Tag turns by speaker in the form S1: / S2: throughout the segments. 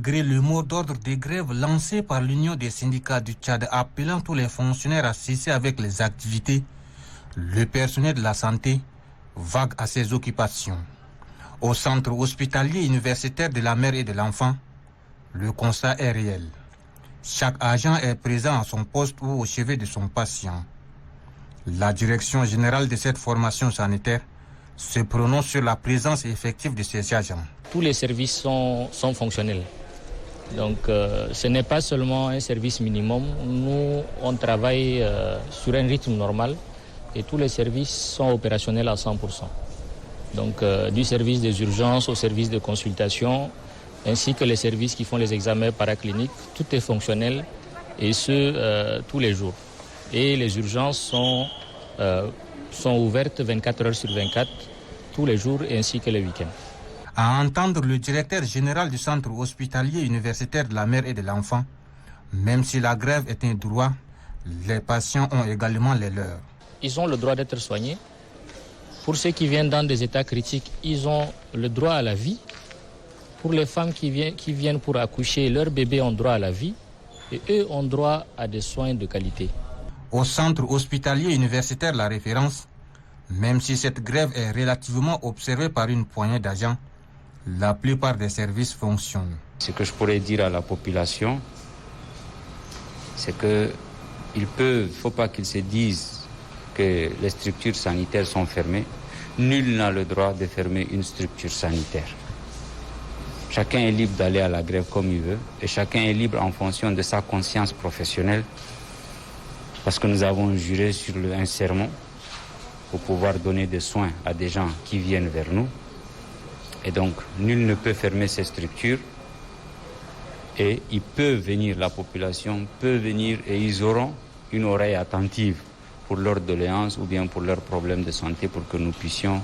S1: Malgré le mot d'ordre des grèves lancé par l'Union des syndicats du Tchad appelant tous les fonctionnaires à cesser avec les activités, le personnel de la santé vague à ses occupations. Au centre hospitalier universitaire de la mère et de l'enfant, le constat est réel. Chaque agent est présent à son poste ou au chevet de son patient. La direction générale de cette formation sanitaire se prononce sur la présence effective de ces agents.
S2: Tous les services sont fonctionnels. Donc ce n'est pas seulement un service minimum. Nous, on travaille sur un rythme normal et tous les services sont opérationnels à 100%. Donc du service des urgences au service de consultation, ainsi que les services qui font les examens paracliniques, tout est fonctionnel et ce, tous les jours. Et les urgences sont ouvertes 24 heures sur 24, tous les jours ainsi que les week-ends.
S1: À entendre le directeur général du centre hospitalier universitaire de la mère et de l'enfant, même si la grève est un droit, les patients ont également les leurs.
S2: Ils ont le droit d'être soignés. Pour ceux qui viennent dans des états critiques, ils ont le droit à la vie. Pour les femmes qui viennent pour accoucher, leurs bébés ont droit à la vie et eux ont droit à des soins de qualité.
S1: Au centre hospitalier universitaire La Référence, même si cette grève est relativement observée par une poignée d'agents, la plupart des services fonctionnent.
S3: Ce que je pourrais dire à la population, c'est qu'il ne faut pas qu'ils se disent que les structures sanitaires sont fermées. Nul n'a le droit de fermer une structure sanitaire. Chacun est libre d'aller à la grève comme il veut et chacun est libre en fonction de sa conscience professionnelle parce que nous avons juré sur un serment pour pouvoir donner des soins à des gens qui viennent vers nous. Et donc, nul ne peut fermer ces structures et ils peuvent venir, la population peut venir et ils auront une oreille attentive pour leurs doléances ou bien pour leurs problèmes de santé pour que nous puissions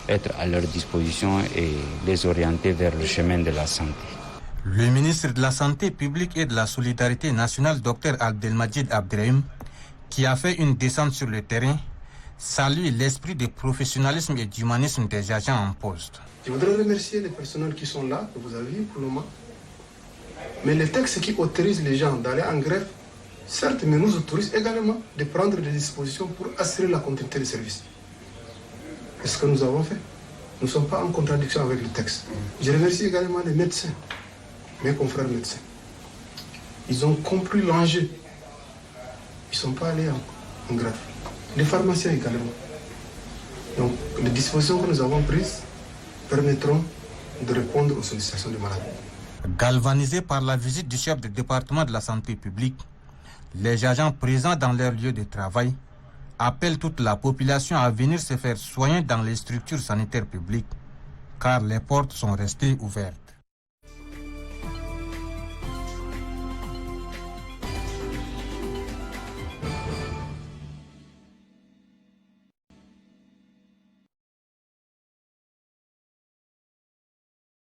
S3: être à leur disposition et les orienter vers le chemin de la santé.
S1: Le ministre de la Santé publique et de la Solidarité nationale, Dr Abdelmadjid Abdrahim, qui a fait une descente sur le terrain, salue l'esprit de professionnalisme et d'humanisme des agents en poste.
S4: Je voudrais remercier les personnels qui sont là, que vous avez vu pour le moment. Mais les textes qui autorisent les gens d'aller en grève, certes, mais nous autorisent également de prendre des dispositions pour assurer la continuité des services. C'est ce que nous avons fait. Nous ne sommes pas en contradiction avec le texte. Je remercie également les médecins, mes confrères médecins. Ils ont compris l'enjeu. Ils ne sont pas allés en grève. Les pharmaciens également. Donc, les dispositions que nous avons prises permettront de répondre aux sollicitations des malades.
S1: Galvanisés par la visite du chef du département de la santé publique, les agents présents dans leur lieu de travail appellent toute la population à venir se faire soigner dans les structures sanitaires publiques, car les portes sont restées ouvertes.